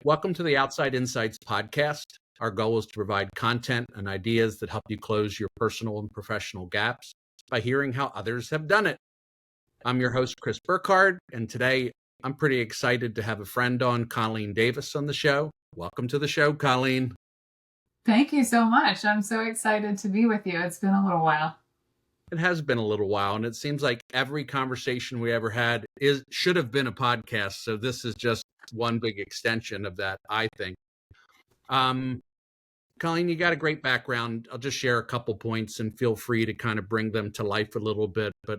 Welcome to the Outside Insights podcast. Our goal is to provide content and ideas that help you close your personal and professional gaps by hearing how others have done it. I'm your host, Chris Burkhardt, and today I'm pretty excited to have a friend on, Colleen Davis, on the show. Welcome to the show, Colleen. Thank you so much. I'm so excited to be with you. It's been a little while. It has been a little while, and it seems like every conversation we ever had should have been a podcast. So this is just one big extension of that, I think. Colleen, you got a great background. I'll just share a couple points and feel free to kind of bring them to life a little bit. But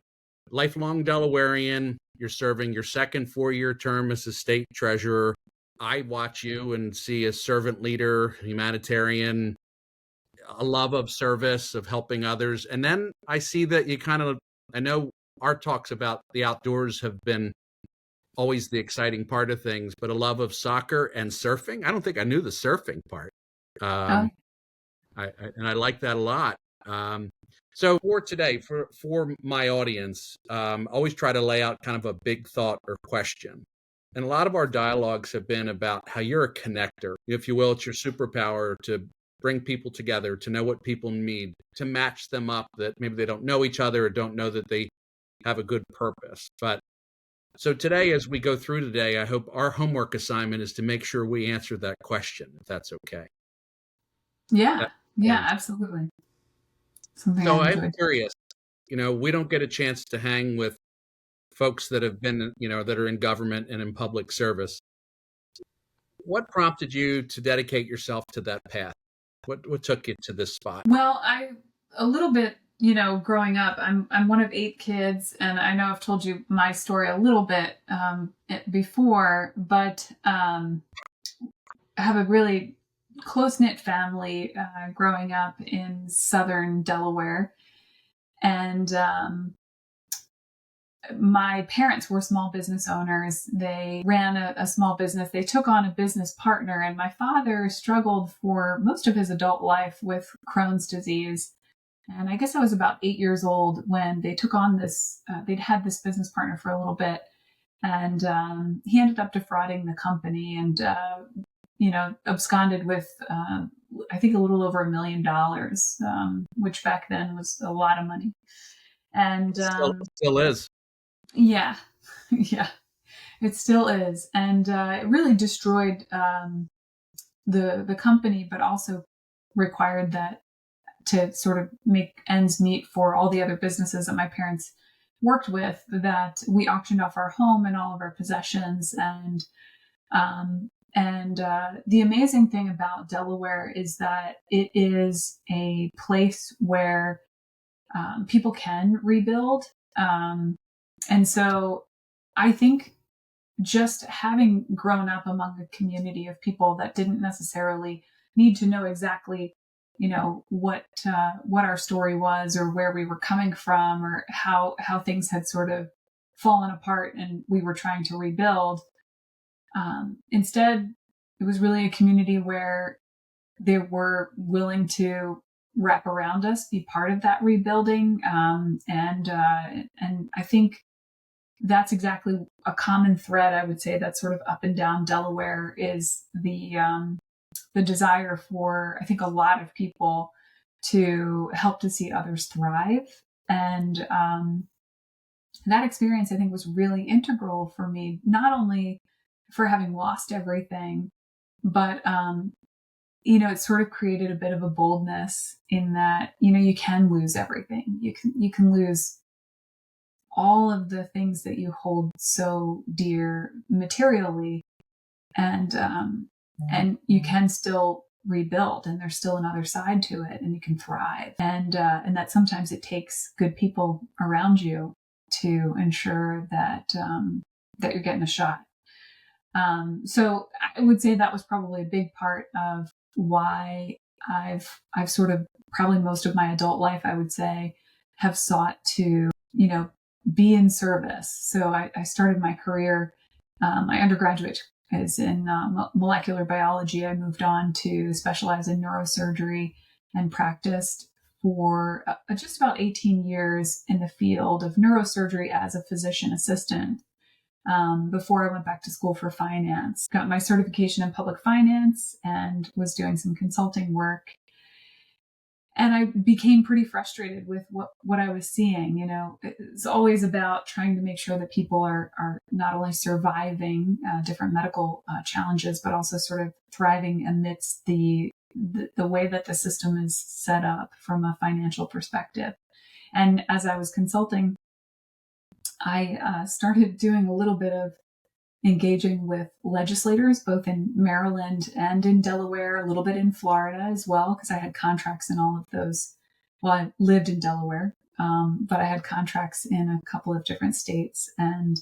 lifelong Delawarean, you're serving your second 4-year term as a state treasurer. I watch you and see a servant leader, humanitarian, a love of service, of helping others. And then I see that you I know our talks about the outdoors have been always the exciting part of things, but a love of soccer and surfing. I don't think I knew the surfing part. I like that a lot. So for today, for my audience, always try to lay out kind of a big thought or question. And a lot of our dialogues have been about how you're a connector, if you will. It's your superpower to bring people together, to know what people need, to match them up that maybe they don't know each other or don't know that they have a good purpose. But so today, as we go through today, I hope our homework assignment is to make sure we answer that question, if that's okay. Yeah, absolutely. So I'm curious, we don't get a chance to hang with folks that have been, that are in government and in public service. What prompted you to dedicate yourself to that path? What took you to this spot? Well, a little bit, growing up, I'm one of 8 kids, and I know I've told you my story a little bit before, but I have a really close-knit family growing up in southern Delaware, and my parents were small business owners. They ran a small business. They took on a business partner, and my father struggled for most of his adult life with Crohn's disease. And I guess I was about 8 years old when they took on this, they'd had this business partner for a little bit, and he ended up defrauding the company and, absconded with, I think a little over $1 million, which back then was a lot of money. And still is. Yeah, it still is. And it really destroyed the company, but also required that to sort of make ends meet for all the other businesses that my parents worked with, that we auctioned off our home and all of our possessions. And the amazing thing about Delaware is that it is a place where people can rebuild. And so I think just having grown up among a community of people that didn't necessarily need to know exactly, what our story was or where we were coming from or how things had sort of fallen apart and we were trying to rebuild. Instead, it was really a community where they were willing to wrap around us, be part of that rebuilding. And I think that's exactly a common thread, I would say, that's sort of up and down Delaware, is the desire for, I think, a lot of people to help to see others thrive. And that experience, I think, was really integral for me, not only for having lost everything, but it sort of created a bit of a boldness in that, you can lose everything. You can lose all of the things that you hold so dear materially, and you can still rebuild, and there's still another side to it, and you can thrive. And that sometimes it takes good people around you to ensure that you're getting a shot. So I would say that was probably a big part of why I've sort of, probably most of my adult life, I would say, have sought to, be in service. So I started my career, my undergraduate is in molecular biology. I moved on to specialize in neurosurgery and practiced for just about 18 years in the field of neurosurgery as a physician assistant. before I went back to school for finance. Got my certification in public finance and was doing some consulting work. And I became pretty frustrated with what I was seeing. You know, it's always about trying to make sure that people are not only surviving different medical challenges, but also sort of thriving amidst the way that the system is set up from a financial perspective. And as I was consulting, I started doing a little bit of engaging with legislators, both in Maryland and in Delaware, a little bit in Florida as well, because I had contracts in all of those. Well, I lived in Delaware, but I had contracts in a couple of different states, and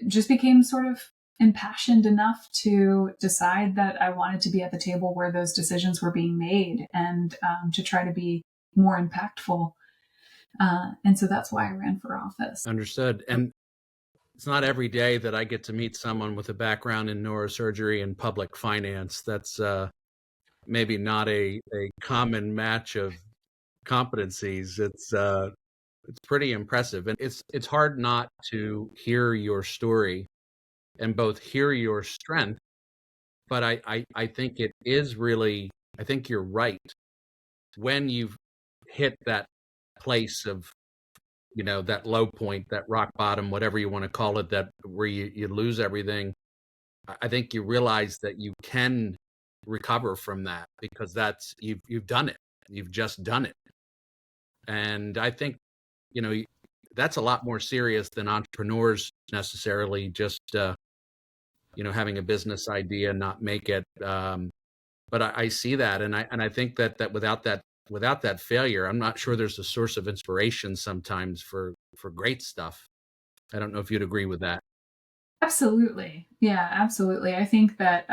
just became sort of impassioned enough to decide that I wanted to be at the table where those decisions were being made, and to try to be more impactful. And so that's why I ran for office. Understood. And it's not every day that I get to meet someone with a background in neurosurgery and public finance. That's maybe not a common match of competencies. It's pretty impressive, and it's hard not to hear your story and both hear your strength. But I think it is really, I think you're right. When you've hit that place of, you know, that low point, that rock bottom, whatever you want to call it, that where you lose everything, I think you realize that you can recover from that, because that's, you've done it. You've just done it. And I think, you know, that's a lot more serious than entrepreneurs necessarily just, you know, having a business idea, not make it. But I see that. And I think that without that failure, I'm not sure there's a source of inspiration sometimes for great stuff. I don't know if you'd agree with that. Absolutely. Yeah, absolutely. I think that's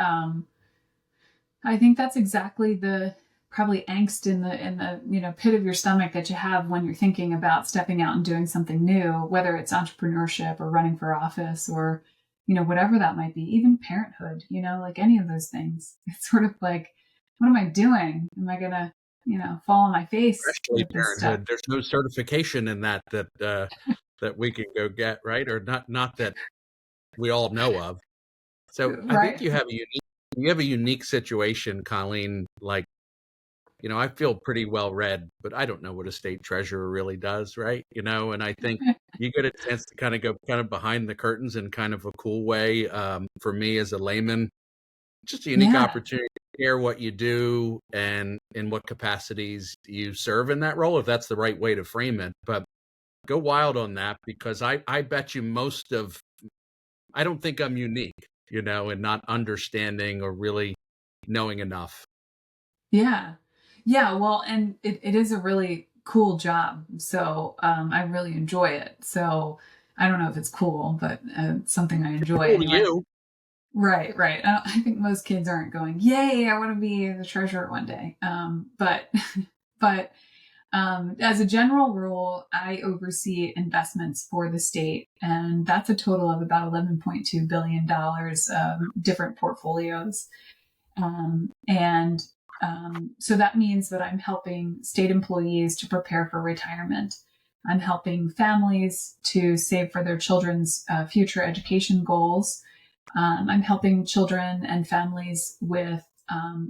exactly the probably angst in the you know, pit of your stomach that you have when you're thinking about stepping out and doing something new, whether it's entrepreneurship or running for office or, you know, whatever that might be, even parenthood, you know, like any of those things. It's sort of like, what am I doing? Am I gonna, you know, fall on my face? Especially parenthood. There's no certification in that we can go get, right? Or not that we all know of. So Right. I think you have a unique situation, Colleen. Like, you know, I feel pretty well read, but I don't know what a state treasurer really does, right? You know, and I think you get a chance to kind of go kind of behind the curtains in kind of a cool way. For me as a layman, just a unique opportunity to share what you do and in what capacities you serve in that role, if that's the right way to frame it. But go wild on that, because I bet you I don't think I'm unique, you know, in not understanding or really knowing enough. Yeah. Yeah. Well, and it is a really cool job. So I really enjoy it. So I don't know if it's cool, but it's something I enjoy. Cool to you. Right, right. I think most kids aren't going, yay, I want to be the treasurer one day. But but as a general rule, I oversee investments for the state, and that's a total of about $11.2 billion of different portfolios. So that means that I'm helping state employees to prepare for retirement. I'm helping families to save for their children's future education goals. I'm helping children and families with,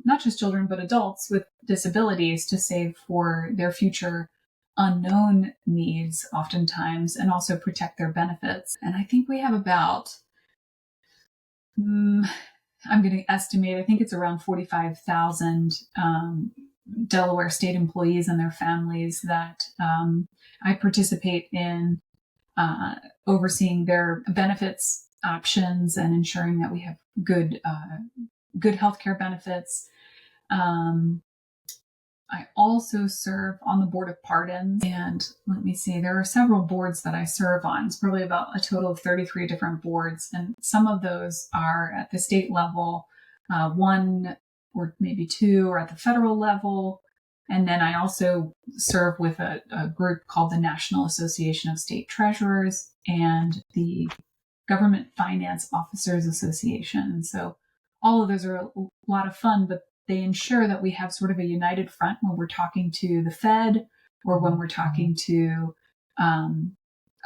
not just children, but adults with disabilities to save for their future unknown needs oftentimes, and also protect their benefits. And I think we have about, I'm going to estimate, I think it's around 45,000 Delaware State employees and their families that I participate in overseeing their benefits options and ensuring that we have good healthcare benefits. I also serve on the Board of Pardons, and let me see, there are several boards that I serve on. It's probably about a total of 33 different boards, and some of those are at the state level, one or maybe two are at the federal level, and then I also serve with a group called the National Association of State Treasurers and the Government Finance Officers Association. So all of those are a lot of fun, but they ensure that we have sort of a united front when we're talking to the Fed or when we're talking to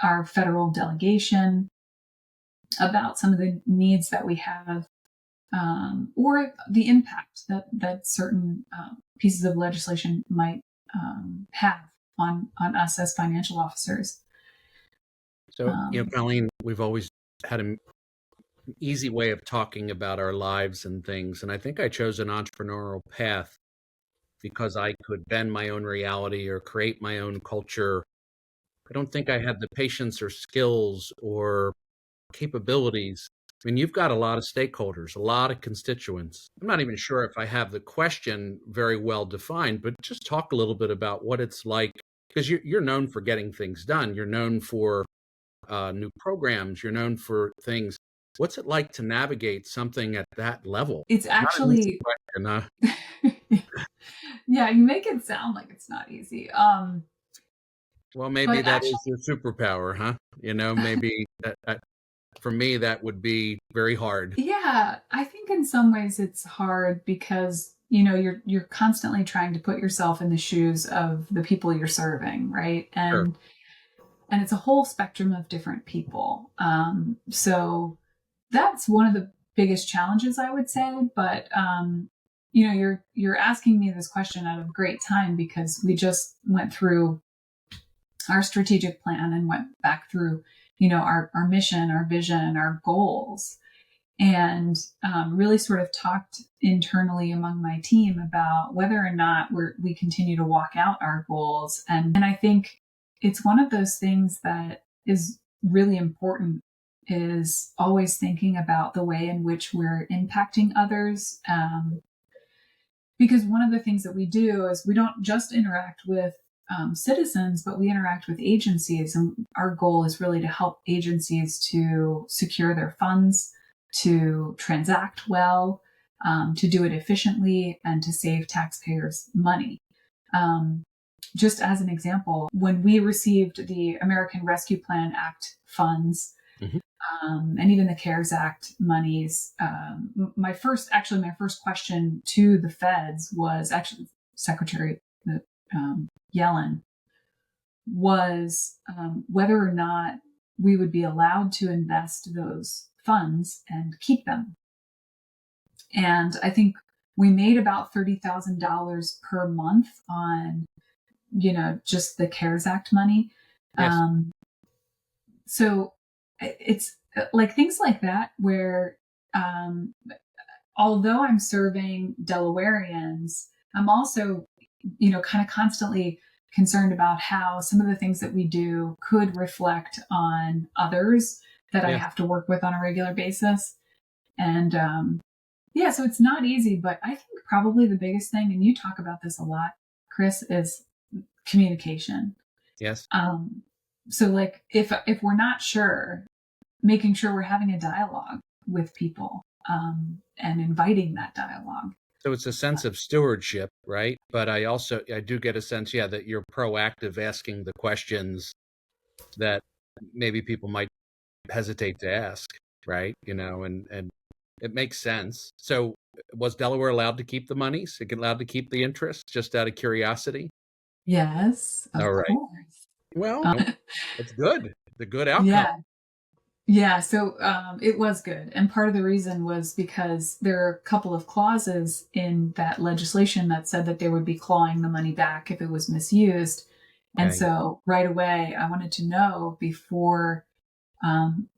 our federal delegation about some of the needs that we have, or the impact that certain pieces of legislation might have on us as financial officers. So, Colleen, we've always had an easy way of talking about our lives and things. And I think I chose an entrepreneurial path because I could bend my own reality or create my own culture. I don't think I had the patience or skills or capabilities. I mean, you've got a lot of stakeholders, a lot of constituents. I'm not even sure if I have the question very well defined, but just talk a little bit about what it's like, because you're known for getting things done. You're known for new programs. You're known for things. What's it like to navigate something at that level? It's Not an easy actually, question, yeah, you make it sound like it's not easy. Well, maybe But that actually, is your superpower, huh? Maybe for me, that would be very hard. yeah, I think in some ways it's hard because you're constantly trying to put yourself in the shoes of the people you're serving, right? Sure. And it's a whole spectrum of different people. So that's one of the biggest challenges, I would say. But you're asking me this question out of great time because we just went through our strategic plan and went back through, our mission, our vision, our goals, and really sort of talked internally among my team about whether or not we continue to walk out our goals. And I think it's one of those things that is really important, is always thinking about the way in which we're impacting others. Because one of the things that we do is we don't just interact with citizens, but we interact with agencies. And our goal is really to help agencies to secure their funds, to transact well, to do it efficiently, and to save taxpayers money. Just as an example, when we received the American Rescue Plan Act funds, Mhm. and even the CARES Act monies, my first question to the feds was actually Secretary Yellen, was whether or not we would be allowed to invest those funds and keep them. And I think we made about $30,000 per month on, just the CARES Act money. Yes. So it's like things like that where, although I'm serving Delawareans, I'm also, kind of constantly concerned about how some of the things that we do could reflect on others that I Yeah. have to work with on a regular basis. And so it's not easy, but I think probably the biggest thing, and you talk about this a lot, Chris, is communication. Yes. So like if we're not sure, making sure we're having a dialogue with people, and inviting that dialogue. So it's a sense of stewardship, right? But I do get a sense, that you're proactive, asking the questions that maybe people might hesitate to ask, right? And it makes sense. So was Delaware allowed to keep the monies? Allowed to keep the interest, just out of curiosity? Yes, of All right. course. Well, that's good. The good outcome. Yeah. Yeah, so it was good. And part of the reason was because there are a couple of clauses in that legislation that said that they would be clawing the money back if it was misused. And Okay. so right away, I wanted to know before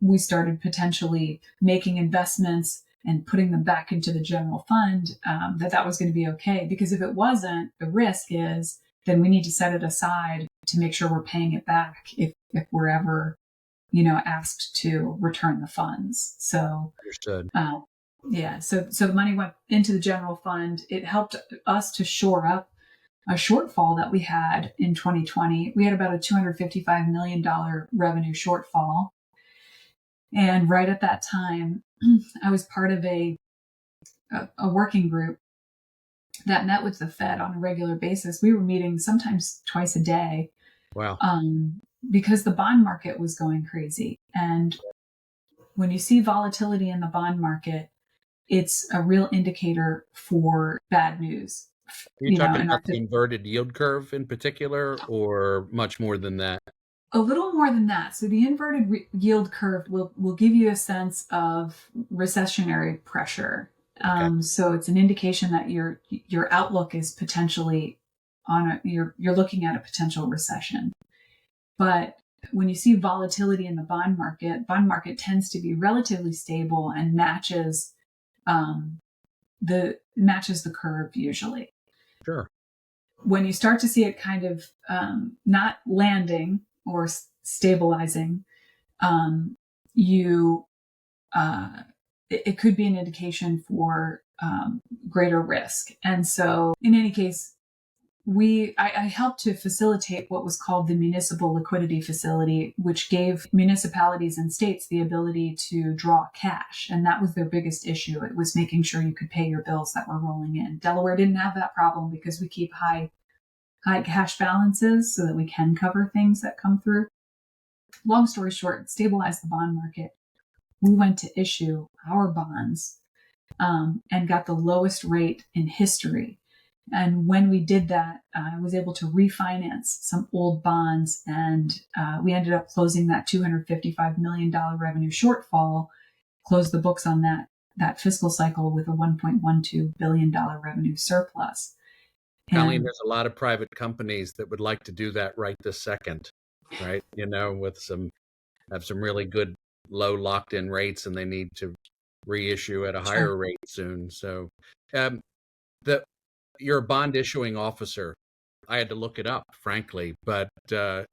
we started potentially making investments and putting them back into the general fund, that was going to be okay. Because if it wasn't, the risk is then we need to set it aside to make sure we're paying it back if we're ever asked to return the funds. So, Understood. so the money went into the general fund. It helped us to shore up a shortfall that we had in 2020. We had about a $255 million revenue shortfall. And right at that time, I was part of a working group that met with the Fed on a regular basis. We were meeting sometimes twice a day. Wow. Because the bond market was going crazy. And when you see volatility in the bond market, it's a real indicator for bad news. Are you talking about the inverted yield curve in particular, or much more than that? A little more than that. So the inverted yield curve will give you a sense of recessionary pressure. Okay. So it's an indication that your outlook is potentially you're looking at a potential recession. But when you see volatility in the bond market tends to be relatively stable and matches the curve usually. Sure. When you start to see it kind of not landing or stabilizing, you it could be an indication for greater risk. And so, in any case, I helped to facilitate what was called the Municipal Liquidity Facility, which gave municipalities and states the ability to draw cash. And that was their biggest issue. It was making sure you could pay your bills that were rolling in. Delaware didn't have that problem because we keep high cash balances so that we can cover things that come through. Long story short, stabilize the bond market. We went to issue our bonds and got the lowest rate in history. And when we did that, I was able to refinance some old bonds, and we ended up closing that $255 million revenue shortfall, closed the books on that fiscal cycle with a $1.12 billion revenue surplus. Colleen, there's a lot of private companies that would like to do that right this second, right? Have some really good low locked in rates, and they need to reissue at a higher rate soon. So, you're a bond issuing officer. I had to look it up, frankly, but can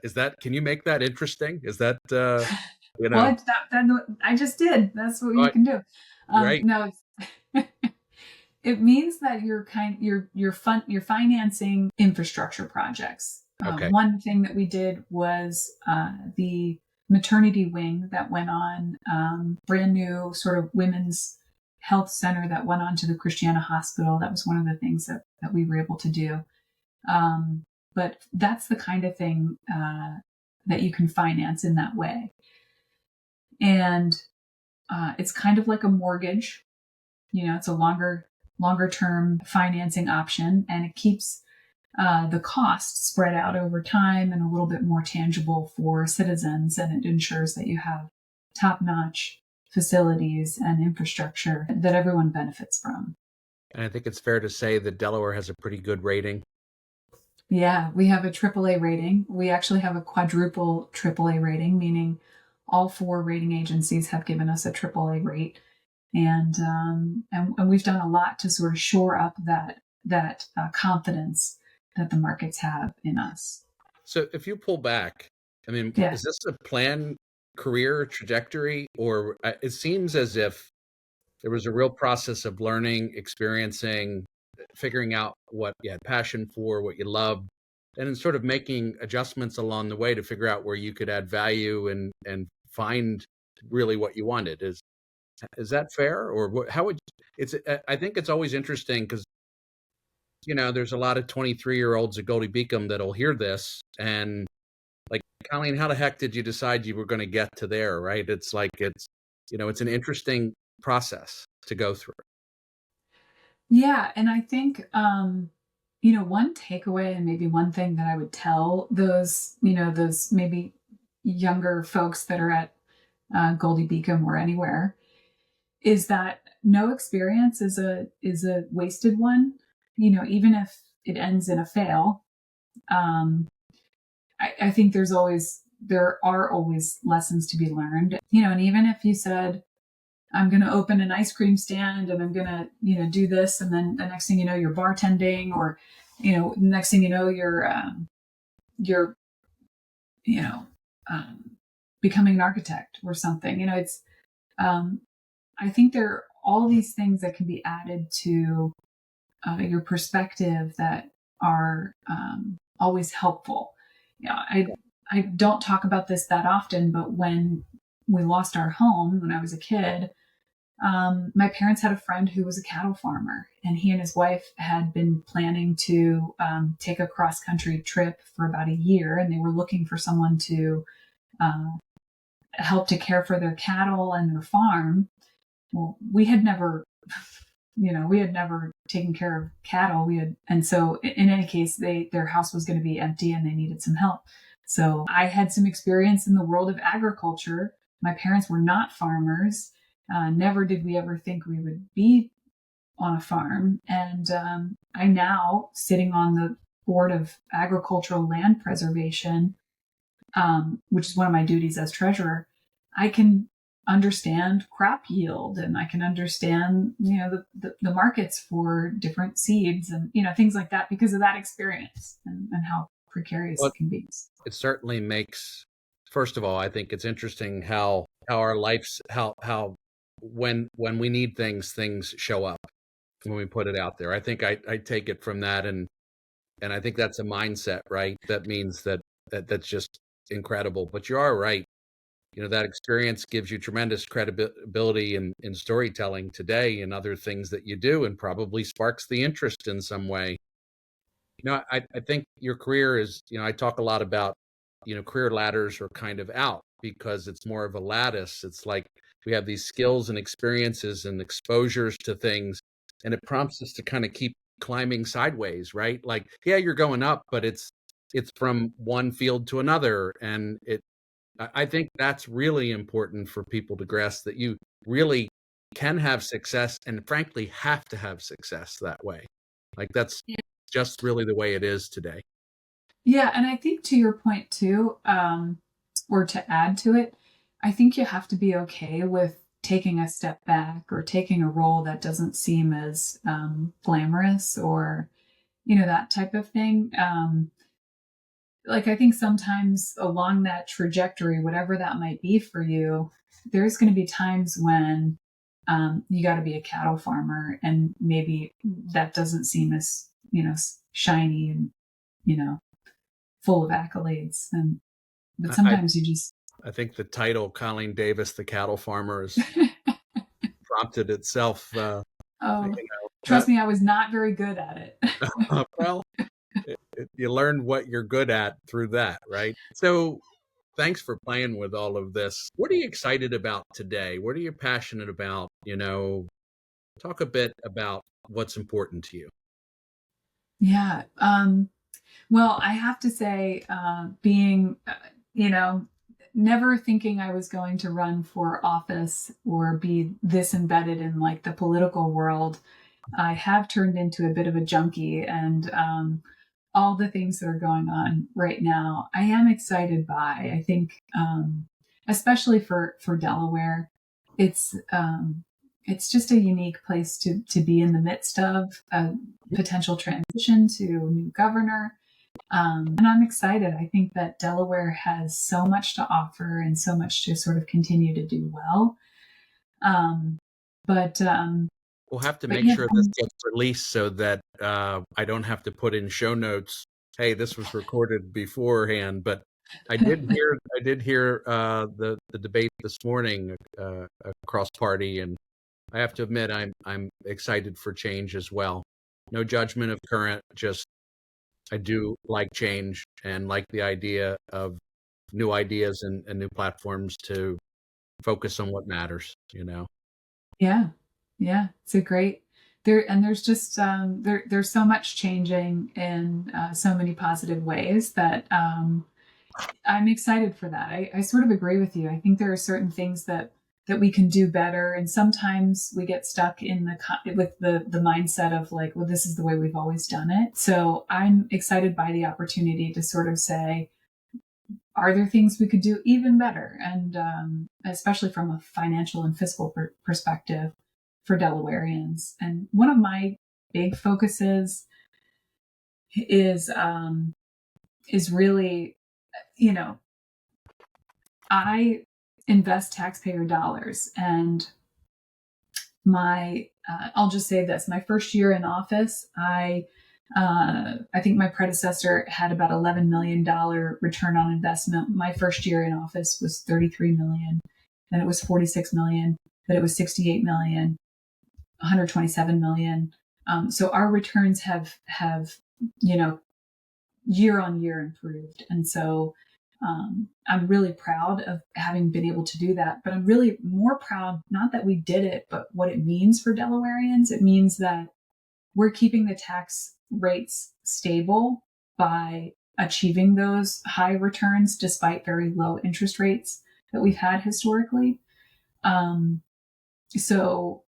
you make that interesting? Is that, Well, I just did. That's what you can do. Right. No, it means that you're financing infrastructure projects. Okay. One thing that we did was the maternity wing that went on, brand new sort of women's health center that went on to the Christiana Hospital. That was one of the things that we were able to do. But that's the kind of thing that you can finance in that way. And it's kind of like a mortgage. It's a longer term financing option, and it keeps the costs spread out over time and a little bit more tangible for citizens. And it ensures that you have top-notch facilities and infrastructure that everyone benefits from. And I think it's fair to say that Delaware has a pretty good rating. Yeah, we have a AAA rating. We actually have a quadruple AAA rating, meaning all 4 rating agencies have given us a AAA rate. And we've done a lot to sort of shore up that confidence that the markets have in us. So if you pull back, Is this a planned career trajectory, or it seems as if there was a real process of learning, experiencing, figuring out what you had passion for, what you loved, and then sort of making adjustments along the way to figure out where you could add value and find really what you wanted. Is that fair? Or how would I think it's always interesting because, there's a lot of 23-year-olds at Goldie Beacom that'll hear this and like, Colleen, how the heck did you decide you were going to get to there? Right. It's like, it's an interesting process to go through. Yeah. And I think, one takeaway and maybe one thing that I would tell those maybe younger folks that are at Goldie Beacom or anywhere is that no experience is a wasted one. Even if it ends in a fail, I think there are always lessons to be learned. And even if you said, I'm going to open an ice cream stand and I'm going to, do this. And then the next thing you know, you're bartending, or, next thing you know, you're becoming an architect or something. It's, I think there are all these things that can be added to your perspective that are always helpful. I don't talk about this that often, but when we lost our home when I was a kid, my parents had a friend who was a cattle farmer, and he and his wife had been planning to take a cross-country trip for about a year, and they were looking for someone to help to care for their cattle and their farm. Well, we had never taken care of cattle. And so in any case, their house was going to be empty and they needed some help. So I had some experience in the world of agriculture. My parents were not farmers. Never did we ever think we would be on a farm. And I now, sitting on the board of agricultural land preservation, which is one of my duties as treasurer, I can understand crop yield, and I can understand, the markets for different seeds and, things like that because of that experience and how precarious Well, it can be. it certainly makes, first of all, I think it's interesting how our lives, how when we need things show up when we put it out there. I think I take it from that, and I think that's a mindset, right? That means that's just incredible. But you are right. That experience gives you tremendous credibility in storytelling today and other things that you do, and probably sparks the interest in some way. I think your career is, I talk a lot about, career ladders are kind of out because it's more of a lattice. It's like we have these skills and experiences and exposures to things, and it prompts us to kind of keep climbing sideways, right? Like, yeah, you're going up, but it's from one field to another. And I think that's really important for people to grasp, that you really can have success and frankly have to have success that way. Like that's just really the way it is today. Yeah. And I think to your point too, or to add to it, I think you have to be okay with taking a step back or taking a role that doesn't seem as glamorous or, that type of thing. Like I think sometimes along that trajectory, whatever that might be for you, there's going to be times when you got to be a cattle farmer, and maybe that doesn't seem as shiny and full of accolades. But sometimes you just. I think the title Colleen Davis, the cattle farmer, has prompted itself. Trust me, I was not very good at it. Well, you learn what you're good at through that, right? So thanks for playing with all of this. What are you excited about today? What are you passionate about? Talk a bit about what's important to you. Yeah. Well, I have to say, being, never thinking I was going to run for office or be this embedded in like the political world, I have turned into a bit of a junkie, and all the things that are going on right now, I am excited by. I think, especially for Delaware, it's just a unique place to be in the midst of a potential transition to a new governor. And I'm excited. I think that Delaware has so much to offer and so much to sort of continue to do well. We'll have to make sure this gets released so that I don't have to put in show notes, hey, this was recorded beforehand. But I did hear the debate this morning across party, and I have to admit I'm excited for change as well. No judgment of current, just I do like change and like the idea of new ideas and new platforms to focus on what matters, Yeah. Yeah. It's a great there's just there's so much changing in so many positive ways that I'm excited for that. I sort of agree with you. I think there are certain things that we can do better, and sometimes we get stuck in with the mindset of like, well, this is the way we've always done it. So I'm excited by the opportunity to sort of say, are there things we could do even better? And especially from a financial and fiscal perspective for Delawareans. And one of my big focuses is really, I invest taxpayer dollars, and I'll just say this: my first year in office, I think my predecessor had about $11 million return on investment. My first year in office was $33 million, then it was $46 million, then it was $68 million, $127 million. So our returns have year on year improved, and so I'm really proud of having been able to do that. But I'm really more proud, not that we did it, but what it means for Delawareans. It means that we're keeping the tax rates stable by achieving those high returns despite very low interest rates that we've had historically. So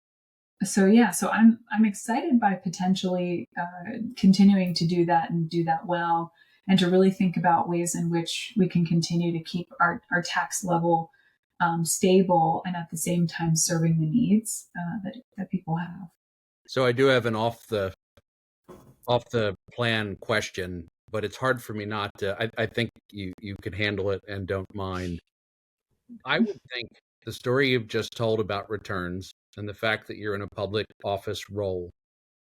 I'm excited by potentially continuing to do that and do that well, and to really think about ways in which we can continue to keep our tax level stable, and at the same time serving the needs that people have. So I do have an off the plan question, but it's hard for me not to. I think you could handle it and don't mind. I would think the story you've just told about returns and the fact that you're in a public office role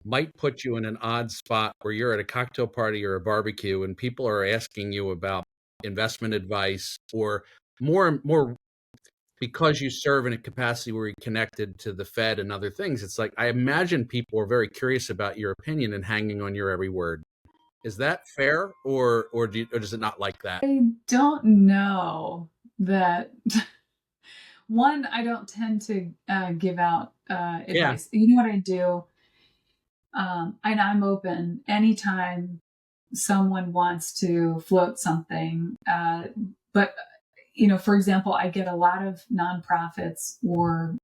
might put you in an odd spot where you're at a cocktail party or a barbecue and people are asking you about investment advice, or more because you serve in a capacity where you're connected to the Fed and other things. It's like, I imagine people are very curious about your opinion and hanging on your every word. Is that fair, or does it not like that? I don't know that. One, I don't tend to give out advice. You know what I do? And I'm open anytime someone wants to float something. But, for example, I get a lot of nonprofits or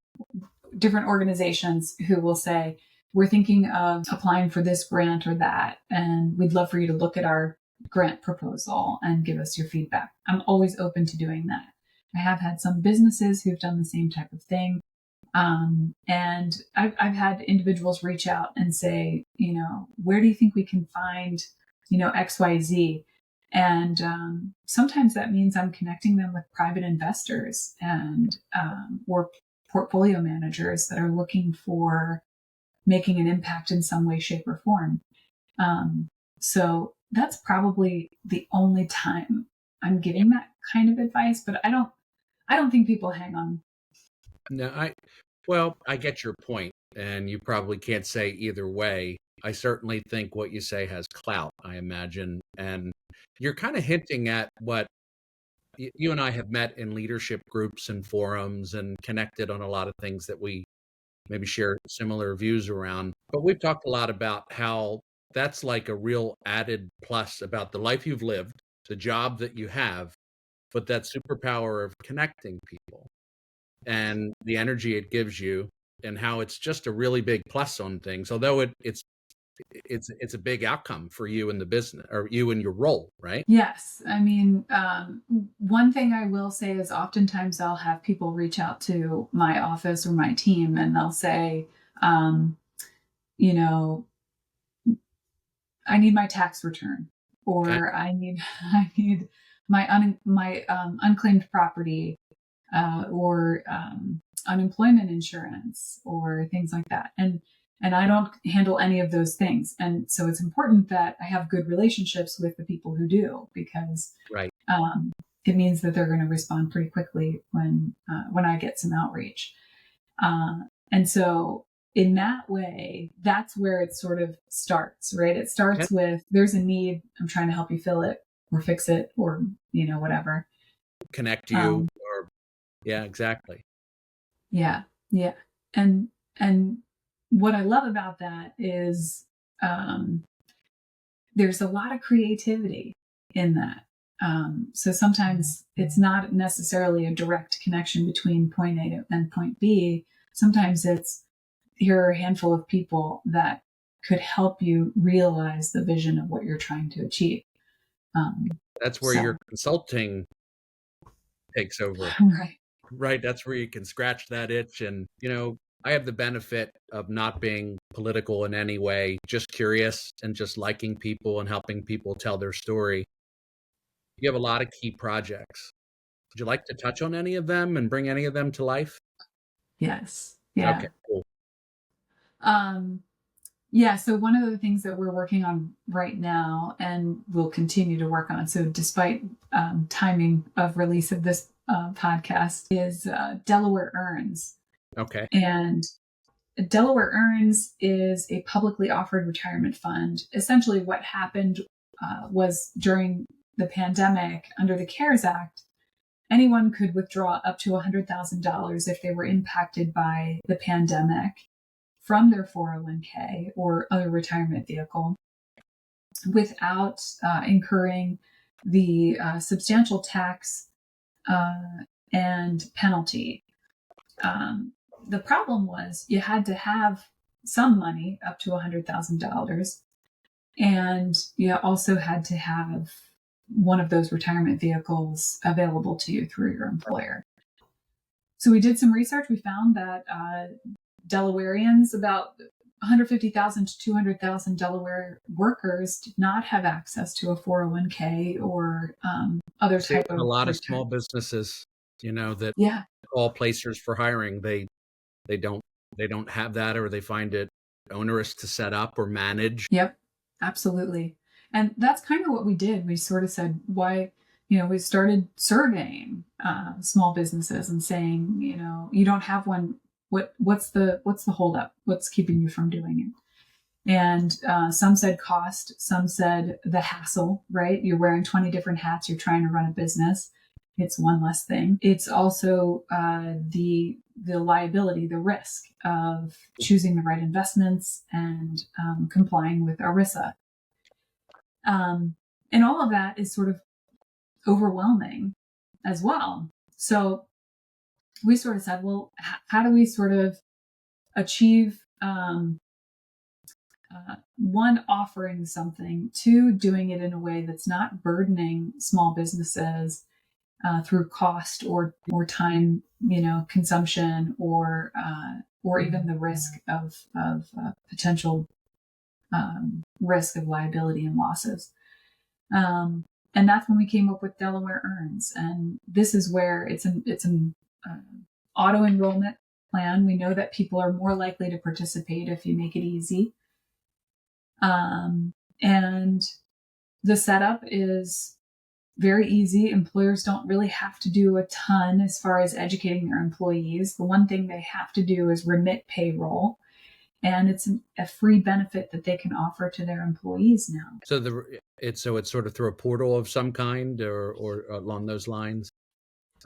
different organizations who will say, we're thinking of applying for this grant or that, and we'd love for you to look at our grant proposal and give us your feedback. I'm always open to doing that. I have had some businesses who've done the same type of thing. And I've had individuals reach out and say, where do you think we can find, XYZ? And sometimes that means I'm connecting them with private investors and or portfolio managers that are looking for making an impact in some way, shape, or form. So that's probably the only time I'm giving that kind of advice, but I don't think people hang on. No, I get your point, and you probably can't say either way. I certainly think what you say has clout, I imagine, and you're kind of hinting at what you and I have met in leadership groups and forums and connected on a lot of things that we maybe share similar views around. But we've talked a lot about how that's like a real added plus about the life you've lived, the job that you have, but that superpower of connecting people and the energy it gives you, and how it's just a really big plus on things, although it's a big outcome for you in the business, or you in your role, right? Yes. I mean, one thing I will say is oftentimes I'll have people reach out to my office or my team and they'll say, I need my tax return, or Okay. I need my unclaimed property, or unemployment insurance, or things like that. And I don't handle any of those things. And so it's important that I have good relationships with the people who do, because Right. It means that they're going to respond pretty quickly when I get some outreach. And so in that way, that's where it sort of starts, right? It starts with, there's a need, I'm trying to help you fill it or fix it, or, whatever. Connect you, or yeah, exactly. Yeah. Yeah. And what I love about that is there's a lot of creativity in that. So sometimes it's not necessarily a direct connection between point A and point B. Sometimes it's, here are a handful of people that could help you realize the vision of what you're trying to achieve. That's where your consulting takes over. Right. Right. That's where you can scratch that itch. And, I have the benefit of not being political in any way, just curious and just liking people and helping people tell their story. You have a lot of key projects. Would you like to touch on any of them and bring any of them to life? Yes. Yeah. Okay, cool. Yeah. So one of the things that we're working on right now, and we'll continue to work on, so despite timing of release of this podcast, is Delaware Earns. Okay. And Delaware Earns is a publicly offered retirement fund. Essentially what happened was, during the pandemic, under the CARES Act, anyone could withdraw up to $100,000 if they were impacted by the pandemic from their 401k or other retirement vehicle. without incurring the substantial tax and penalty. The problem was you had to have some money up to $100,000, and you also had to have one of those retirement vehicles available to you through your employer. So we did some research. We found that Delawareans, about 150,000 to 200,000 Delaware workers, did not have access to a 401k or other type of. A lot of small businesses, that call placers for hiring, they don't have that, or they find it onerous to set up or manage. Yep, absolutely. And that's kind of what we did. We sort of said, why, we started surveying small businesses and saying, you don't have one. What's the holdup? What's keeping you from doing it? And some said cost, some said the hassle, right? You're wearing 20 different hats. You're trying to run a business. It's one less thing. It's also the liability, the risk of choosing the right investments and complying with ERISA. And all of that is sort of overwhelming as well. So we sort of said, well, how do we sort of achieve one, offering something, two, doing it in a way that's not burdening small businesses through cost or time, consumption, or even the risk of potential risk of liability and losses. And that's when we came up with Delaware Earns. And this is where it's an auto enrollment plan. We know that people are more likely to participate if you make it easy. And the setup is very easy. Employers don't really have to do a ton as far as educating their employees. The one thing they have to do is remit payroll. And it's a free benefit that they can offer to their employees now. So it's sort of through a portal of some kind, or along those lines.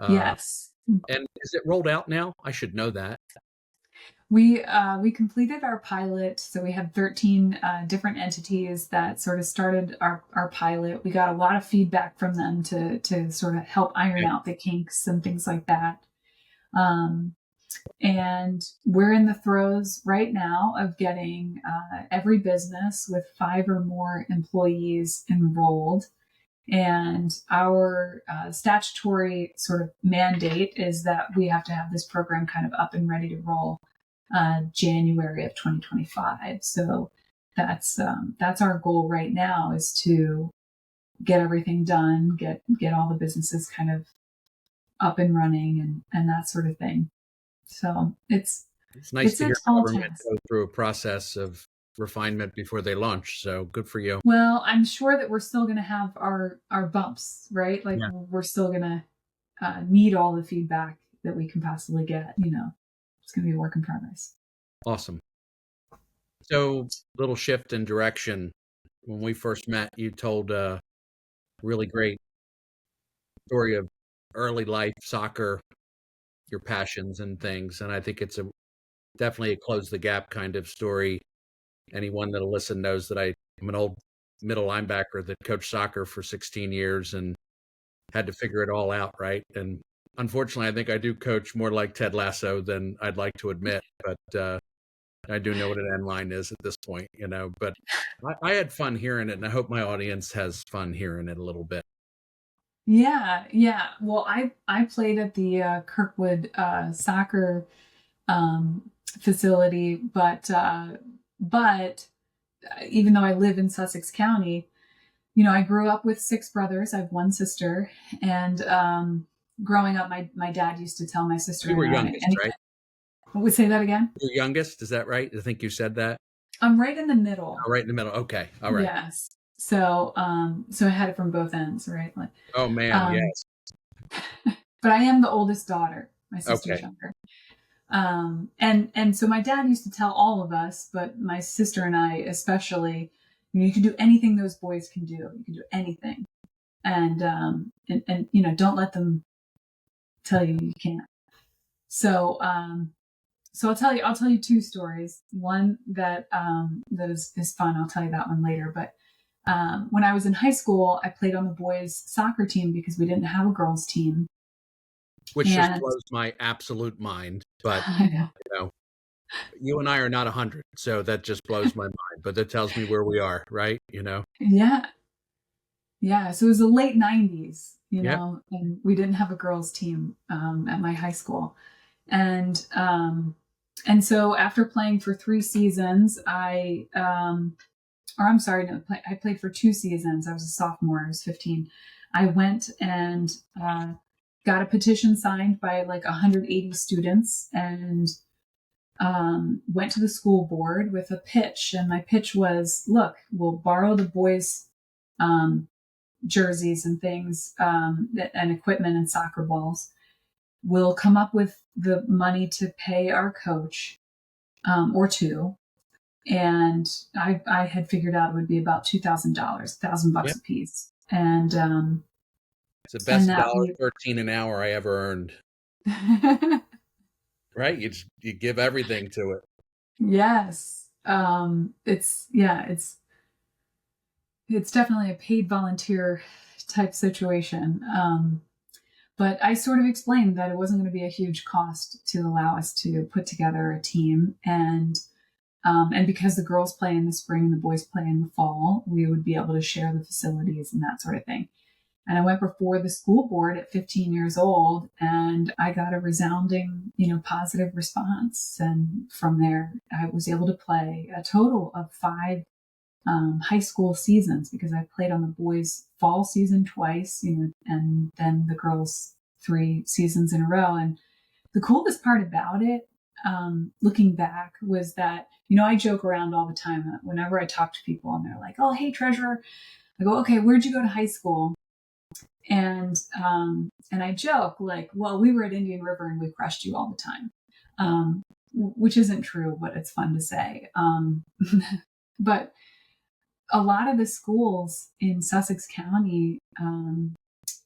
Yes. And is it rolled out now? I should know that. We completed our pilot. So we had 13 different entities that sort of started our pilot. We got a lot of feedback from them to sort of help iron out the kinks and things like that. And we're in the throes right now of getting every business with 5 or more employees enrolled. And our statutory sort of mandate is that we have to have this program kind of up and ready to roll January of 2025. So that's our goal right now, is to get everything done, get all the businesses kind of up and running and that sort of thing. So it's nice to hear government go through a process of refinement before they launch. So good for you. Well, I'm sure that we're still going to have our bumps, right? Like we're still going to need all the feedback that we can possibly get. It's going to be a work in progress. Awesome. So little shift in direction. When we first met, you told a really great story of early life, soccer, your passions and things. And I think it's definitely a close the gap kind of story. Anyone that'll listen knows that I'm an old middle linebacker that coached soccer for 16 years and had to figure it all out, right? And unfortunately, I think I do coach more like Ted Lasso than I'd like to admit, but I do know what an end line is at this point, but I had fun hearing it, and I hope my audience has fun hearing it a little bit. Yeah. Well, I played at the Kirkwood soccer facility, but even though I live in Sussex County, I grew up with 6 brothers. I have 1 sister, and growing up, my dad used to tell my sister. You were youngest, right? Would say that again? You're youngest, is that right? I think you said that. I'm right in the middle. Oh, right in the middle. Okay, all right. Yes. So I had it from both ends, right? Like, oh man, yes. But I am the oldest daughter. My sister's younger. And so my dad used to tell all of us, but my sister and I especially, you can do anything those boys can do. You can do anything, and don't let them tell you you can't. So I'll tell you 2 stories. One that is fun. I'll tell you that one later. But When I was in high school, I played on the boys' soccer team because we didn't have a girls' team. Which just And blows my absolute mind. But, I know. you know, you and I are not 100, so that just blows my mind. But that tells me where we are, right? You know? Yeah. Yeah. So it was the late 90s, Yep. and we didn't have a girls' team at my high school. And so after playing for 3 seasons, or I'm sorry, no, I played for 2 seasons. I was a sophomore. I was 15. I went and got a petition signed by like 180 students and went to the school board with a pitch. And my pitch was, look, we'll borrow the boys' jerseys and things and equipment and soccer balls. We'll come up with the money to pay our coach or two. And I had figured out it would be about $2,000, $1,000 Yep. a piece. And It's the best that $1.13 an hour I ever earned. Right? You give everything to it. Yes. It's definitely a paid volunteer type situation. But I sort of explained that it wasn't going to be a huge cost to allow us to put together a team. And because the girls play in the spring and the boys play in the fall, we would be able to share the facilities and that sort of thing. And I went before the school board at 15 years old, and I got a resounding, positive response. And from there, I was able to play a total of 5 high school seasons because I played on the boys' fall season twice, and then the girls' 3 seasons in a row. And the coolest part about it, looking back, was that, I joke around all the time whenever I talk to people and they're like, oh, hey, treasurer. I go, okay, where'd you go to high school? And I joke like, well, we were at Indian River and we crushed you all the time, which isn't true, but it's fun to say. But a lot of the schools in Sussex County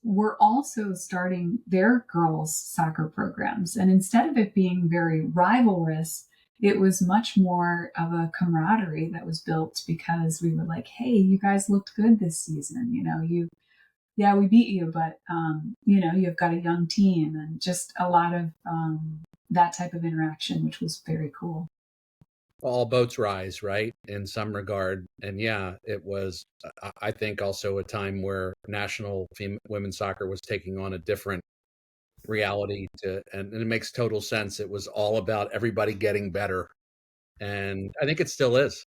were also starting their girls' soccer programs. And instead of it being very rivalrous, it was much more of a camaraderie that was built because we were like, hey, you guys looked good this season. We beat you, but, you've got a young team, and just a lot of that type of interaction, which was very cool. All boats rise, right? In some regard. And yeah, it was, I think, also a time where national women's soccer was taking on a different reality and it makes total sense. It was all about everybody getting better. And I think it still is,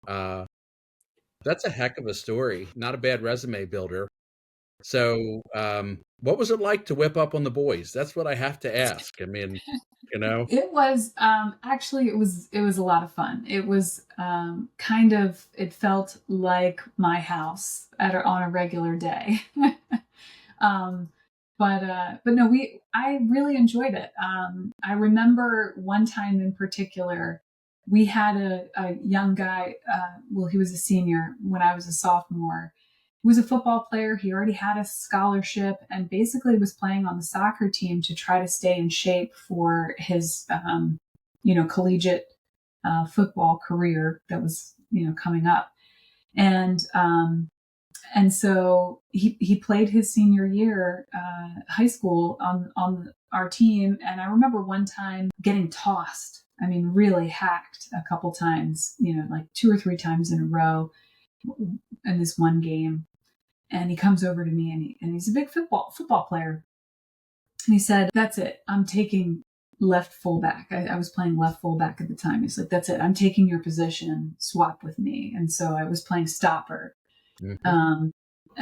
that's a heck of a story. Not a bad resume builder. So, what was it like to whip up on the boys? That's what I have to ask. I mean, It was actually it was a lot of fun. It was it felt like my house on a regular day. But no, I really enjoyed it. I remember one time in particular, we had a young guy. He was a senior when I was a sophomore. He was a football player. He already had a scholarship and basically was playing on the soccer team to try to stay in shape for his, collegiate football career that was, coming up. And so he played his senior year, high school on our team. And I remember one time getting tossed. I mean, really hacked a couple times, like 2 or 3 times in a row in this one game. And he comes over to me and he's a big football player. And he said, that's it. I'm taking left fullback. I was playing left fullback at the time. He's like, that's it. I'm taking your position. Swap with me. And so I was playing stopper. Mm-hmm.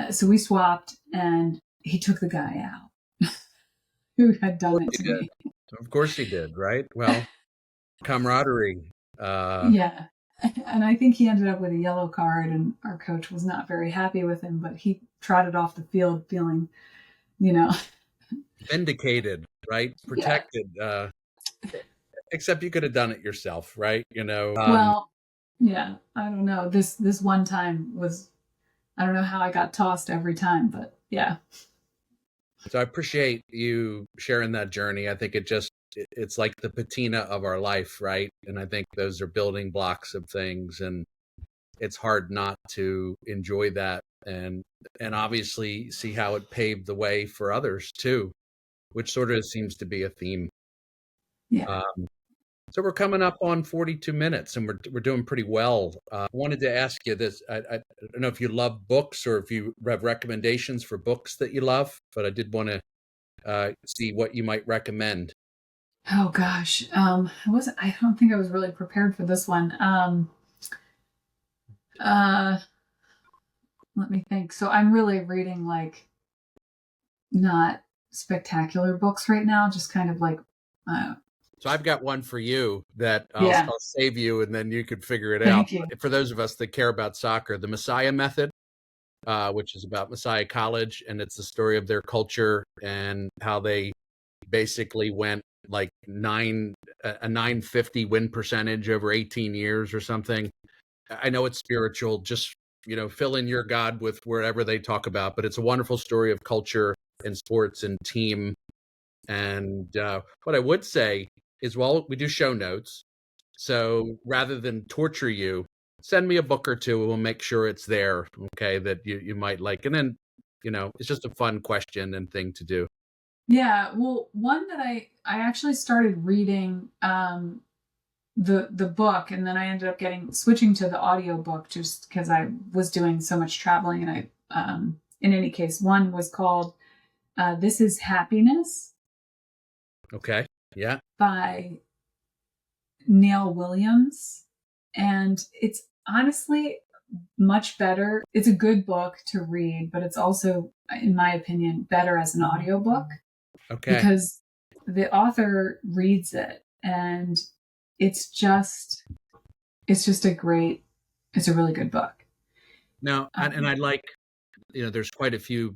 So we swapped and he took the guy out who had done it to me. Of course he did, right? Well, camaraderie. Yeah. And I think he ended up with a yellow card, and our coach was not very happy with him, but he trotted off the field feeling, vindicated, right? Protected. Yeah. Except you could have done it yourself, right? Well, yeah, I don't know. This one time was, I don't know how I got tossed every time, but yeah. So I appreciate you sharing that journey. I think it's like the patina of our life, right? And I think those are building blocks of things. And it's hard not to enjoy that and obviously see how it paved the way for others too, which sort of seems to be a theme. Yeah. Um, so we're coming up on 42 minutes, and we're doing pretty well. I wanted to ask you this. I don't know if you love books or if you have recommendations for books that you love, but I did want to see what you might recommend. Oh gosh. I don't think I was really prepared for this one. Uh, Let me think. So I'm really reading like not spectacular books right now, just kind of like, uh, So I've got one for you that yeah, I'll save you, and then you could figure it out. thank you. For those of us that care about soccer, the Messiah Method, which is about Messiah College, and it's the story of their culture and how they basically went like a 950 win percentage over 18 years or something. I know it's spiritual, just fill in your God with wherever they talk about, but it's a wonderful story of culture and sports and team. And what I would say is, well, we do show notes. So rather than torture you, send me a book or two and we'll make sure it's there, okay, that you might like. And then, it's just a fun question and thing to do. Yeah, well, one that I actually started reading the book, and then I ended up switching to the audio book just because I was doing so much traveling. And I in any case, one was called This Is Happiness. Okay. Yeah. By Neil Williams. And it's honestly much better. It's a good book to read, but it's also, in my opinion, better as an audiobook. Okay. Because the author reads it, and it's a really good book. Now, and I like, there's quite a few,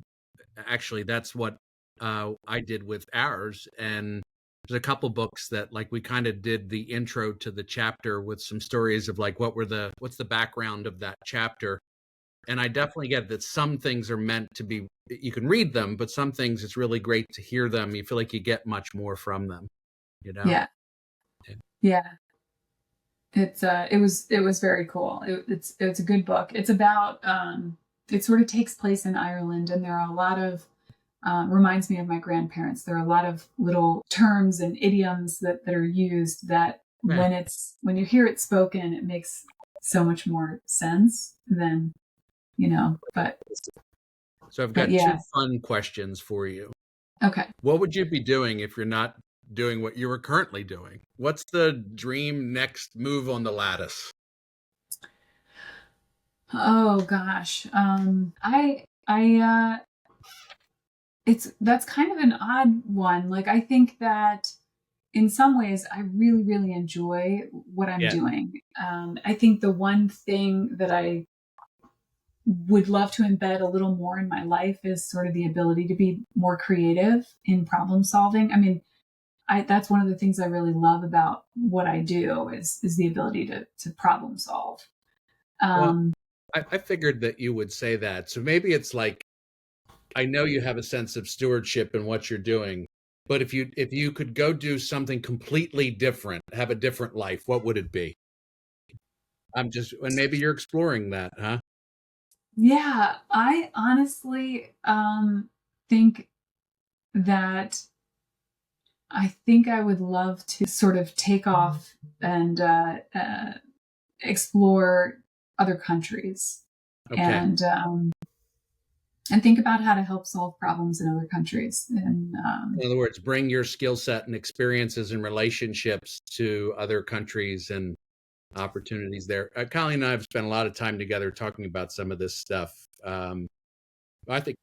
actually, that's what I did with ours. And there's a couple books that like we kind of did the intro to the chapter with some stories of like what's the background of that chapter. And I definitely get that some things are meant to be, you can read them, but some things it's really great to hear them. You feel like you get much more from them, Yeah. Yeah. It was very cool. It's a good book. It's about it sort of takes place in Ireland, and there are a lot of reminds me of my grandparents. There are a lot of little terms and idioms that are used that when you hear it spoken, it makes so much more sense than but so I've got two yeah. fun questions for you. Okay. What would you be doing if you're not doing what you were currently doing? What's the dream next move on the lattice? Oh gosh. That's kind of an odd one. Like, I think that in some ways I really, really enjoy what I'm doing. I think the one thing that I would love to embed a little more in my life is sort of the ability to be more creative in problem solving. I mean, that's one of the things I really love about what I do is the ability to problem solve. Well, I figured that you would say that. So maybe it's like, I know you have a sense of stewardship in what you're doing, but if you could go do something completely different, have a different life, what would it be? And maybe you're exploring that, huh? Yeah, I honestly think that I think I would love to sort of take off and explore other countries, Okay. and think about how to help solve problems in other countries. And in other words, bring your skill set and experiences and relationships to other countries and opportunities there. Colleen and I have spent a lot of time together talking about some of this stuff. I think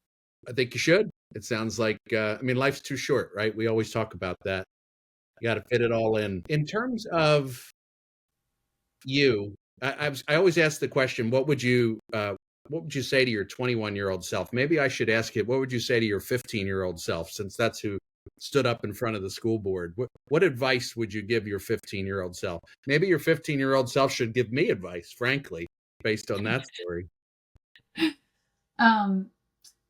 you should. It sounds like I mean, life's too short, right? We always talk about that. You got to fit it all in. In terms of you, I always ask the question, what would you say to your 21-year-old self? Maybe I should ask it, what would you say to your 15-year-old self, since that's who stood up in front of the school board? What advice would you give your 15-year-old self? Maybe your 15-year-old self should give me advice, frankly, based on that story.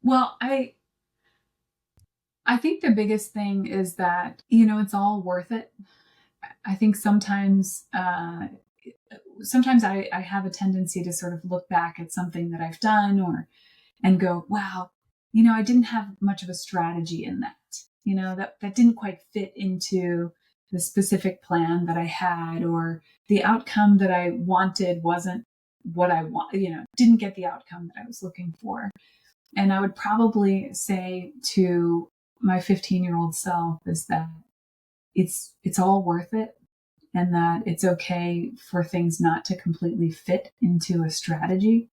Well, I think the biggest thing is that, it's all worth it. I think sometimes sometimes I have a tendency to sort of look back at something that I've done and go, wow, I didn't have much of a strategy in that. That didn't quite fit into the specific plan that I had, or the outcome that I wanted wasn't what I want, didn't get the outcome that I was looking for. And I would probably say to my 15-year-old self is that it's all worth it, and that it's okay for things not to completely fit into a strategy.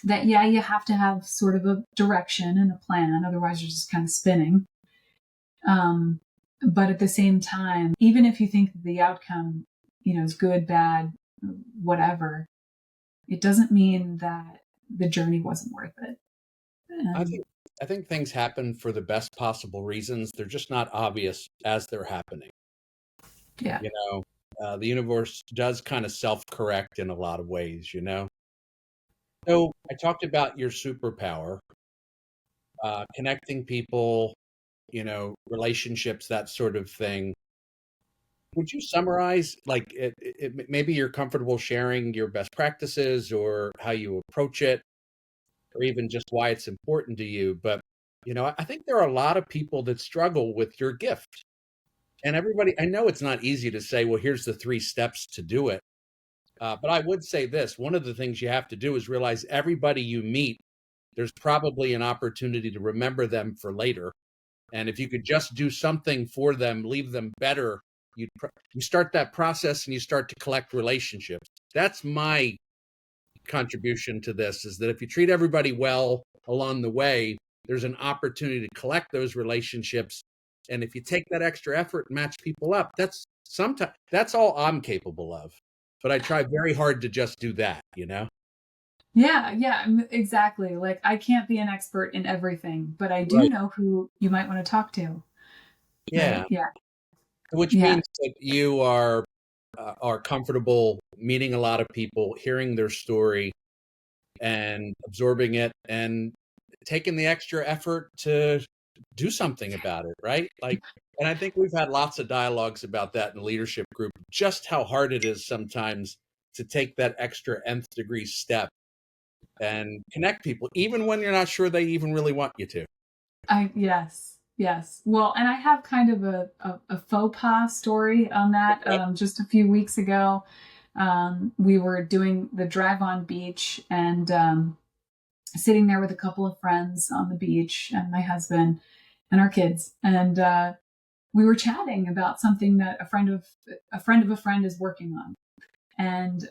That, yeah, you have to have sort of a direction and a plan, otherwise you're just kind of spinning. But at the same time, even if you think the outcome, is good, bad, whatever, it doesn't mean that the journey wasn't worth it. I think things happen for the best possible reasons. They're just not obvious as they're happening. Yeah. The universe does kind of self-correct in a lot of ways, So I talked about your superpower, connecting people, relationships, that sort of thing. Would you summarize, like, maybe you're comfortable sharing your best practices or how you approach it, or even just why it's important to you? But, I think there are a lot of people that struggle with your gift. And everybody, I know it's not easy to say, well, here's the 3 steps to do it. But I would say this, one of the things you have to do is realize everybody you meet, there's probably an opportunity to remember them for later. And if you could just do something for them, leave them better, you start that process and you start to collect relationships. That's my contribution to this, is that if you treat everybody well along the way, there's an opportunity to collect those relationships. And if you take that extra effort and match people up, that's all I'm capable of. But I try very hard to just do that, Yeah, exactly. Like, I can't be an expert in everything, but I do Right. know who you might want to talk to. Yeah. Right? Yeah. Which Yeah. means that you are comfortable meeting a lot of people, hearing their story, and absorbing it, and taking the extra effort to do something about it, right? Like, and I think we've had lots of dialogues about that in the leadership group, just how hard it is sometimes to take that extra nth degree step and connect people, even when you're not sure they even really want you to. Yes. Well, and I have kind of a faux pas story on that. Just a few weeks ago, we were doing the drive on beach, and sitting there with a couple of friends on the beach, and my husband and our kids, and we were chatting about something that a friend of a friend is working on, and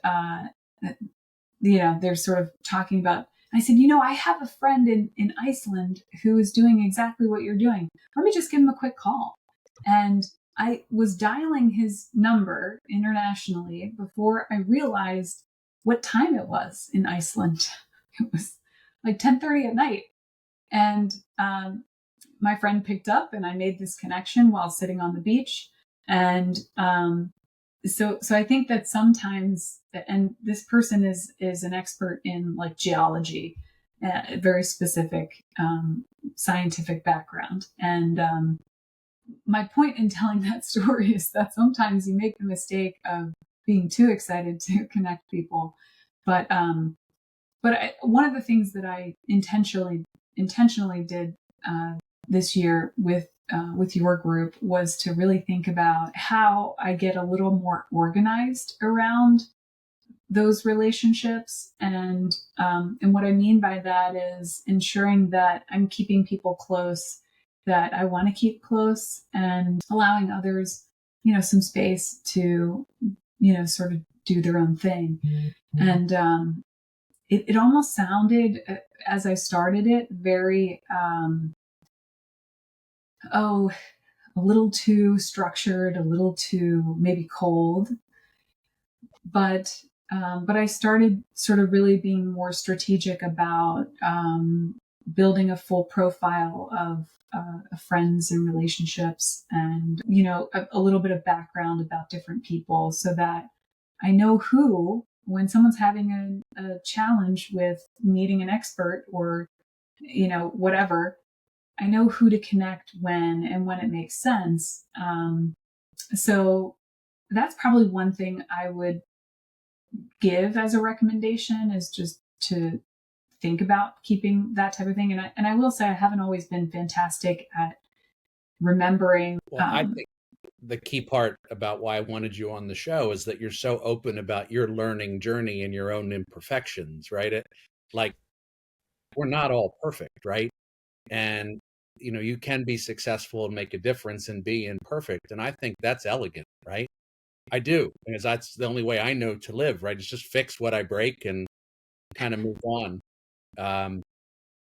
they're sort of talking about. I said, I have a friend in Iceland who is doing exactly what you're doing. Let me just give him a quick call. And I was dialing his number internationally before I realized what time it was in Iceland. It was like 10:30 at night. And my friend picked up, and I made this connection while sitting on the beach. And so I think that sometimes, and this person is an expert in like geology, a very specific scientific background. And my point in telling that story is that sometimes you make the mistake of being too excited to connect people. But one of the things that I intentionally did this year with your group was to really think about how I get a little more organized around those relationships, and what I mean by that is ensuring that I'm keeping people close that I want to keep close, and allowing others, some space to, sort of do their own thing. Mm-hmm. And it almost sounded, as I started it, very a little too structured, a little too maybe cold. But I started sort of really being more strategic about building a full profile of friends and relationships, and a little bit of background about different people, so that I know who, when someone's having a challenge with meeting an expert or whatever, I know who to connect when, and when it makes sense. So that's probably one thing I would give as a recommendation, is just to think about keeping that type of thing. And I will say I haven't always been fantastic at remembering. Well, I think the key part about why I wanted you on the show is that you're so open about your learning journey and your own imperfections, right? Like, we're not all perfect, right? And you can be successful and make a difference and be imperfect. And I think that's elegant, right? I do, because that's the only way I know to live, right? It's just fix what I break and kind of move on.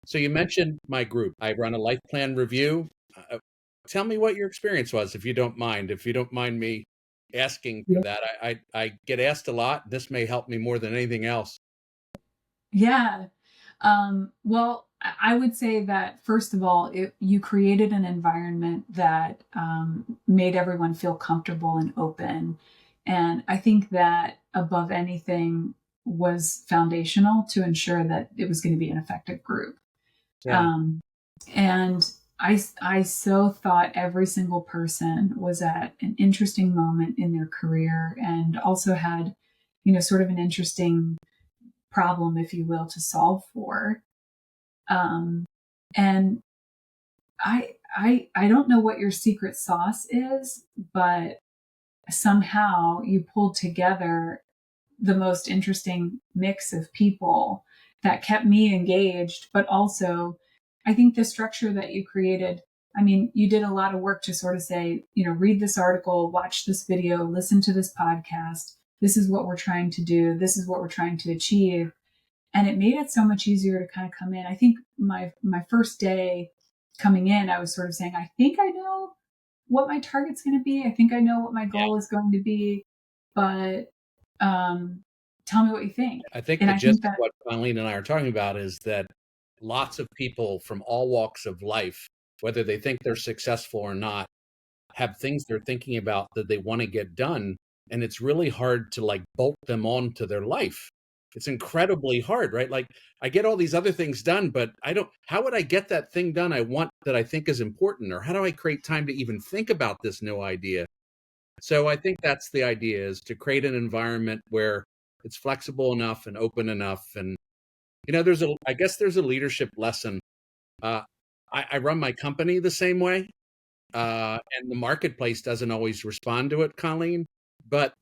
So you mentioned my group. I run a life plan review. Tell me what your experience was, if you don't mind. If you don't mind me asking for that, I get asked a lot. This may help me more than anything else. Yeah. Well, I would say that, first of all, you created an environment that made everyone feel comfortable and open. And I think that above anything was foundational to ensure that it was going to be an effective group. Yeah. And I so thought every single person was at an interesting moment in their career, and also had, sort of an interesting problem, if you will, to solve for. And I don't know what your secret sauce is, but somehow you pulled together the most interesting mix of people that kept me engaged. But also, I think the structure that you created, I mean, you did a lot of work to sort of say, read this article, watch this video, listen to this podcast. This is what we're trying to do. This is what we're trying to achieve. And it made it so much easier to kind of come in. I think my first day coming in, I was sort of saying, I think I know what my target's going to be. I think I know what my goal is going to be, but tell me what you think. I think And the I gist think of that, what Colleen and I are talking about is that lots of people from all walks of life, whether they think they're successful or not, have things they're thinking about that they want to get done. And it's really hard to like bolt them onto their life. It's incredibly hard, right? Like, I get all these other things done, but how would I get that thing done I want, that I think is important? Or how do I create time to even think about this new idea? So I think that's the idea, is to create an environment where it's flexible enough and open enough. And, I guess there's a leadership lesson. Uh, I run my company the same way. And the marketplace doesn't always respond to it, Colleen. But,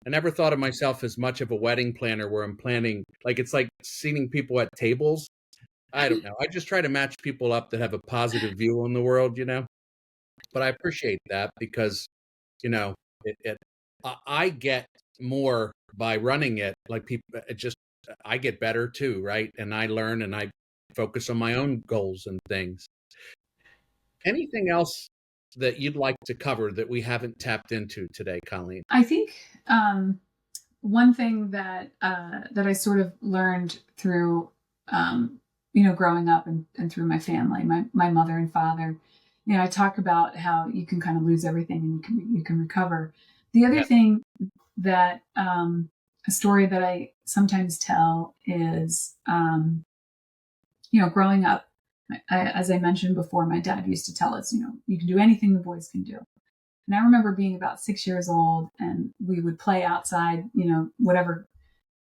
I never thought of myself as much of a wedding planner where I'm planning, like, it's like seating people at tables. I don't know. I just try to match people up that have a positive view on the world. But I appreciate that, because, you know, I get more by running it. Like, people, I get better too, right? And I learn and I focus on my own goals and things. Anything else that you'd like to cover that we haven't tapped into today, Colleen? I think one thing that that I sort of learned through growing up and through my family, my mother and father, I talk about how you can kind of lose everything and you can recover. The other thing that a story that I sometimes tell is growing up, as I mentioned before, my dad used to tell us, you can do anything the boys can do. And I remember being about 6 years old, and we would play outside, whatever,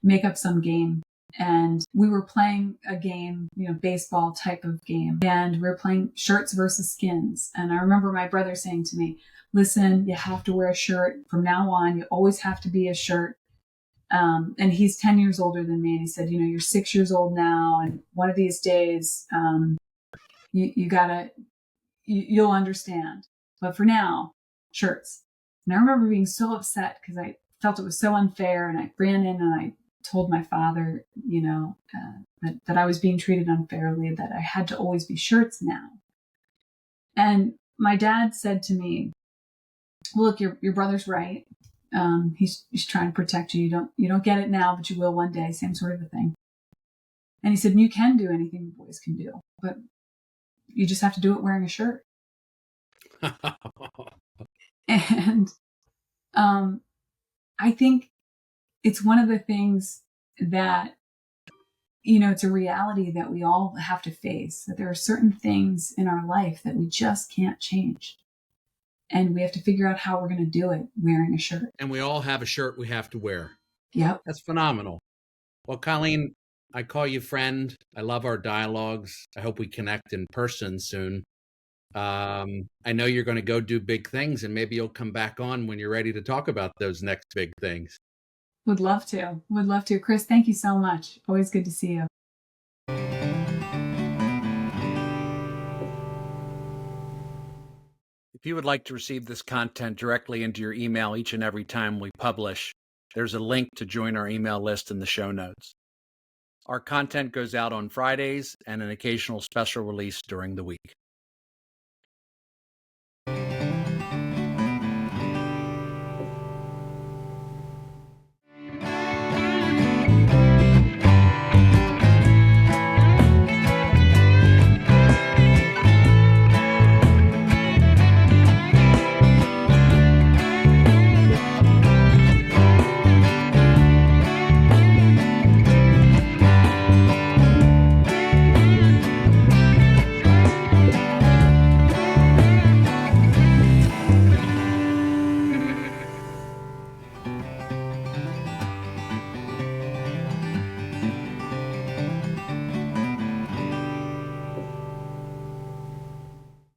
make up some game. And we were playing a game, baseball type of game. And we were playing shirts versus skins. And I remember my brother saying to me, listen, you have to wear a shirt from now on. You always have to be a shirt. And he's 10 years older than me. And he said, you're 6 years old now. And one of these days, you'll understand. But for now, shirts. And I remember being so upset because I felt it was so unfair. And I ran in and I told my father, that I was being treated unfairly, that I had to always be shirts now. And my dad said to me, well, look, your brother's right. He's trying to protect you. You don't get it now, but you will one day, same sort of a thing. And he said, you can do anything the boys can do, but you just have to do it wearing a shirt. And I think it's one of the things that, it's a reality that we all have to face, that there are certain things in our life that we just can't change. And we have to figure out how we're going to do it wearing a shirt. And we all have a shirt we have to wear. Yep. That's phenomenal. Well, Colleen, I call you friend. I love our dialogues. I hope we connect in person soon. I know you're going to go do big things, and maybe you'll come back on when you're ready to talk about those next big things. Would love to. Would love to. Chris, thank you so much. Always good to see you. If you would like to receive this content directly into your email each and every time we publish, there's a link to join our email list in the show notes. Our content goes out on Fridays and an occasional special release during the week.